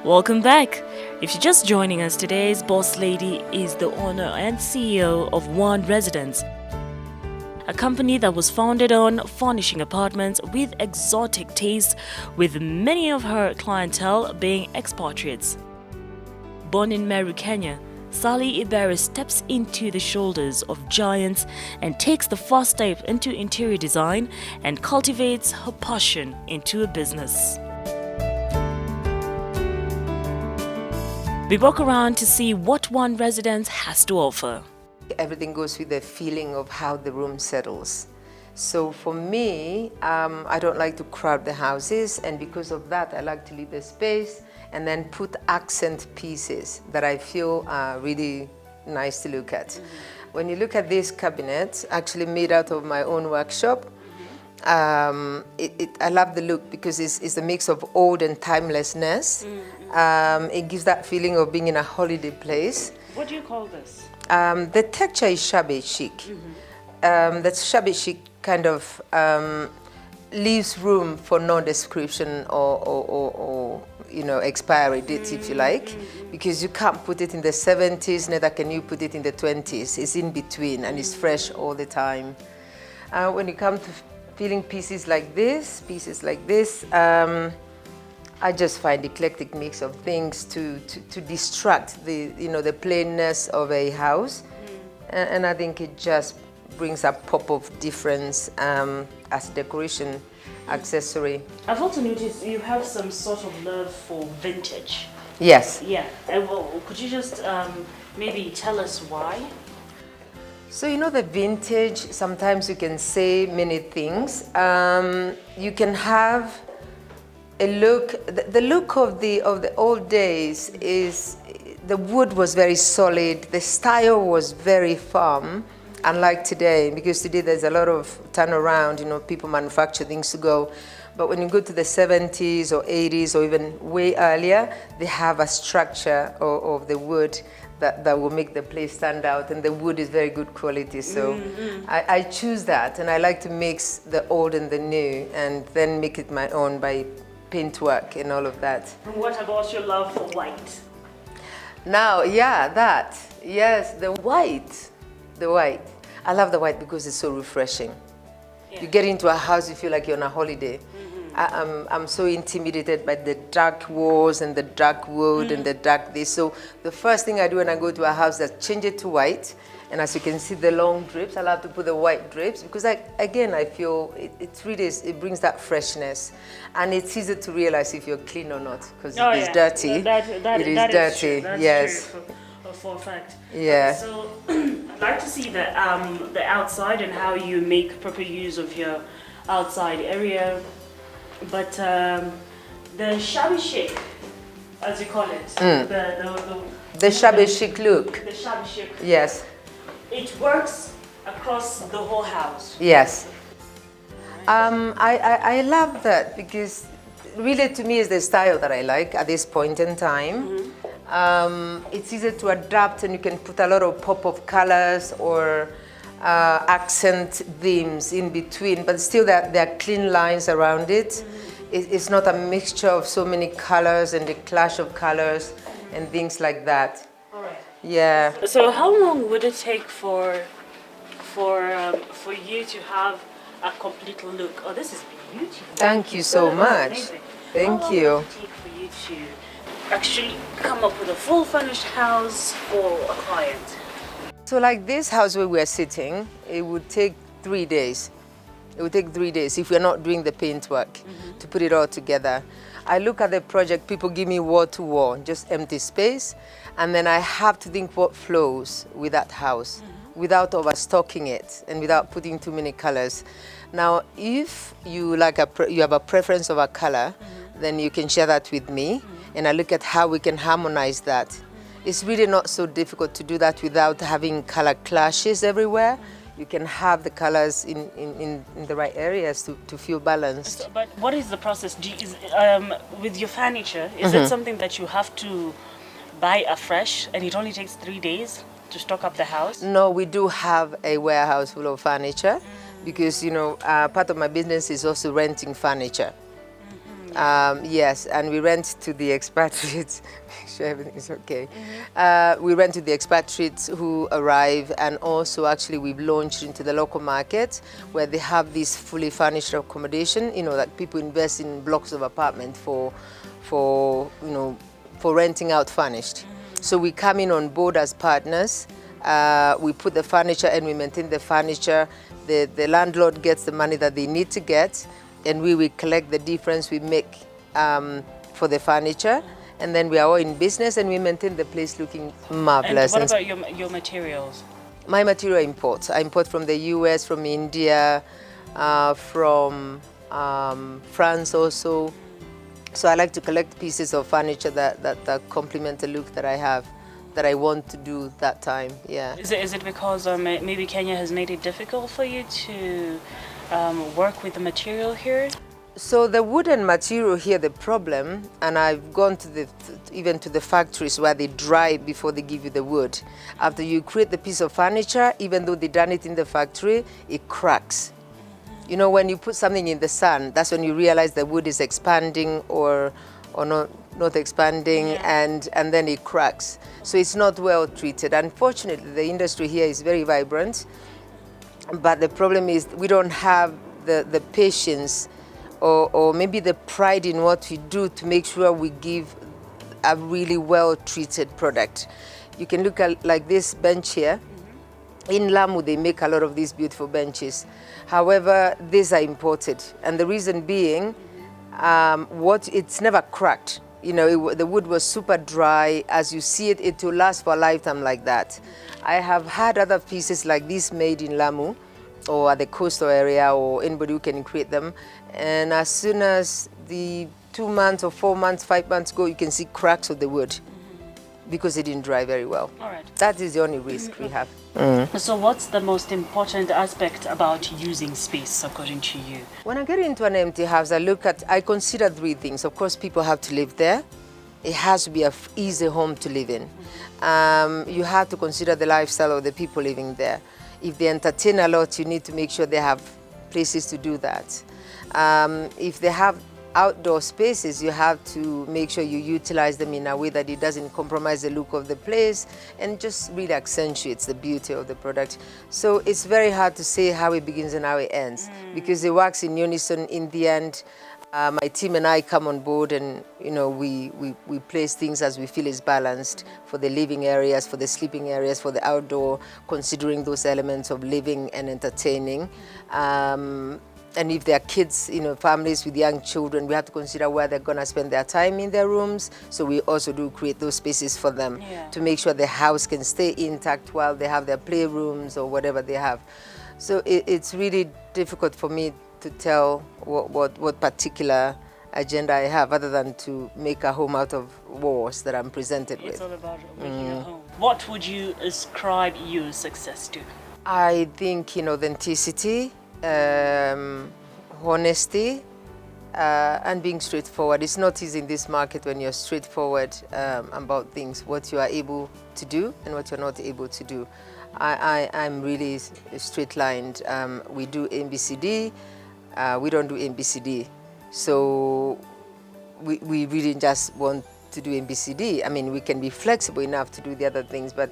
Welcome back. If you're just joining us, today's boss lady is the owner and CEO of One Residence, a company that was founded on furnishing apartments with exotic tastes, with many of her clientele being expatriates. Born in Meru, Kenya, Sally Ibeere steps into the shoulders of giants and takes the first step into interior design and cultivates her passion into a business. We walk around to see what One Residence has to offer. Everything goes with the feeling of how the room settles. So for me, I don't like to crowd the houses, and because of that, I like to leave the space and then put accent pieces that I feel are really nice to look at. When you look at this cabinet, actually made out of my own workshop, I love the look because it's a mix of old and timelessness. It gives that feeling of being in a holiday place. What do you call this? The texture is shabby chic. That shabby chic kind of leaves room for no description or expiry dates, if you like, because you can't put it in the 70s, neither can you put it in the 20s. It's in between and it's fresh all the time. When you come to feeling pieces like this, I just find eclectic mix of things to distract the plainness of a house, and I think it just brings a pop of difference as decoration accessory. I've also noticed you have some sort of love for vintage. Yes. Yeah. Well, could you just maybe tell us why? So the vintage, sometimes you can say many things. You can have a look, the look of the old days is, the wood was very solid, the style was very firm, unlike today, because today there's a lot of turnaround, people manufacture things to go. But when you go to the 70s or 80s or even way earlier, they have a structure of the wood that will make the place stand out, and the wood is very good quality. So I choose that, and I like to mix the old and the new and then make it my own by paintwork and all of that. And what about your love for white? Now, yes, the white. I love the white because it's so refreshing. Yeah. You get into a house, you feel like you're on a holiday. I'm so intimidated by the dark walls and the dark wood and the dark this. So the first thing I do when I go to a house is change it to white. And as you can see, the long drapes, I love to put the white drapes because I feel it brings that freshness. And it's easy to realize if you're clean or not, because if it's dirty, it is dirty. That's yes. True for a fact. Yeah. So I'd like to see the outside and how you make proper use of your outside area. But the shabby chic, as you call it, the shabby chic look. The shabby chic. Yes. It works across the whole house. Yes. I love that because really to me is the style that I like at this point in time. It's easy to adapt, and you can put a lot of pop of colors or accent themes in between, but still there are clean lines around it. It's not a mixture of so many colors and the clash of colors and things like that. All right. Yeah. So how long would it take for you to have a complete look? Oh, this is beautiful. Thank you so much. Amazing. Thank you. How long would it take for you to actually come up with a full furnished house for a client? So like this house where we're sitting, it would take 3 days. It would take 3 days if we're not doing the paint work to put it all together. I look at the project, people give me wall to wall, just empty space, and then I have to think what flows with that house without overstocking it and without putting too many colors. Now, if you you have a preference of a color, then you can share that with me, and I look at how we can harmonize that. It's really not so difficult to do that without having color clashes everywhere. You can have the colors in the right areas to feel balanced. So, but what is the process? With your furniture, is it something that you have to buy afresh and it only takes 3 days to stock up the house? No, we do have a warehouse full of furniture because, part of my business is also renting furniture. Yes, and we rent to the expatriates. Make sure everything's okay. We rent to the expatriates who arrive, and also actually we've launched into the local market where they have this fully furnished accommodation. You know, like people invest in blocks of apartment for renting out furnished. So we come in on board as partners. We put the furniture and we maintain the furniture. The landlord gets the money that they need to get, and we will collect the difference we make for the furniture, and then we are all in business and we maintain the place looking marvelous. And what about your materials? My material imports. I import from the US, from India, from France also. So I like to collect pieces of furniture that complement the look that I have, that I want to do that time. Yeah. Is it because maybe Kenya has made it difficult for you to work with the material here? So the wooden material here, the problem, and I've gone to even to the factories where they dry before they give you the wood. After you create the piece of furniture, even though they done it in the factory, it cracks. You know, when you put something in the sun, that's when you realize the wood is expanding or not expanding, and then it cracks. So it's not well treated. Unfortunately, the industry here is very vibrant, but the problem is we don't have the patience or maybe the pride in what we do to make sure we give a really well treated product. You can look at like this bench here. In Lamu, they make a lot of these beautiful benches. However, these are imported, and the reason being, it's never cracked. You know, the wood was super dry. As you see it, it will last for a lifetime like that. I have had other pieces like this made in Lamu, or at the coastal area, or anybody who can create them. And as soon as the 2 months or 4 months, 5 months go, you can see cracks of the wood because it didn't dry very well. All right. That is the only risk we have. So what's the most important aspect about using space, according to you? When I get into an empty house, I consider 3 things. Of course, people have to live there. It has to be an easy home to live in. You have to consider the lifestyle of the people living there. If they entertain a lot, you need to make sure they have places to do that. If they have outdoor spaces, you have to make sure you utilize them in a way that it doesn't compromise the look of the place and just really accentuates the beauty of the product. So it's very hard to say how it begins and how it ends because it works in unison in the end. My team and I come on board, and we place things as we feel is balanced for the living areas, for the sleeping areas, for the outdoor, considering those elements of living and entertaining. And if there are kids, families with young children, we have to consider where they're going to spend their time in their rooms. So we also do create those spaces for them to make sure the house can stay intact while they have their playrooms or whatever they have. So it's really difficult for me to tell what particular agenda I have other than to make a home out of walls that I'm presented with. It's all about making a home. What would you ascribe your success to? I think, authenticity, honesty, and being straightforward. It's not easy in this market when you're straightforward about things, what you are able to do and what you're not able to do. I'm really straight-lined. We do ABCD. We don't do ABCD. So we really just want to do ABCD. I mean, we can be flexible enough to do the other things, but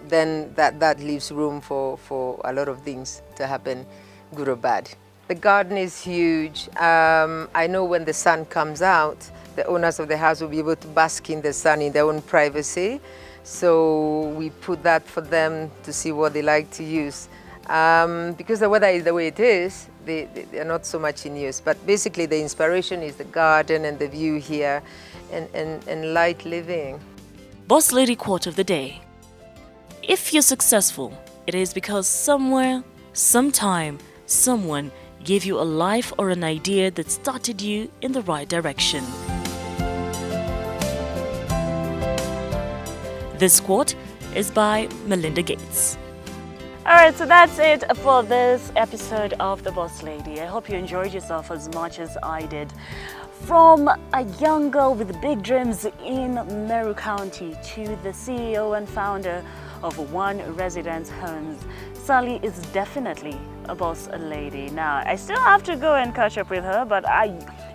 then that leaves room for a lot of things to happen, good or bad. The garden is huge. I know when the sun comes out, the owners of the house will be able to bask in the sun in their own privacy. So we put that for them to see what they like to use. Because the weather is the way it is, they are not so much in use. But basically the inspiration is the garden and the view here and light living. Boss Lady quote of the day. If you're successful, it is because somewhere, sometime, someone gave you a life or an idea that started you in the right direction. This quote is by Melinda Gates. Alright, so that's it for this episode of The Boss Lady. I hope you enjoyed yourself as much as I did. From a young girl with big dreams in Meru County to the CEO and founder of One Residence Homes. Sally is definitely a boss lady. Now, I still have to go and catch up with her, but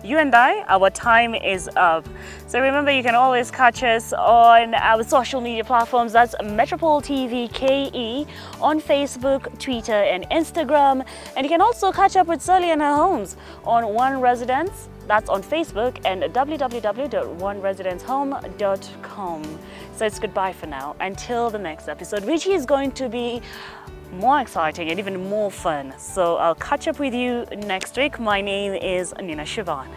you and I, our time is up. So remember, you can always catch us on our social media platforms. That's Metropole TV KE on Facebook, Twitter, and Instagram. And you can also catch up with Sally and her homes on One Residence. That's on Facebook and www.oneresidencehome.com. So it's goodbye for now until the next episode, which is going to be more exciting and even more fun. So I'll catch up with you next week. My name is Nina Shivan.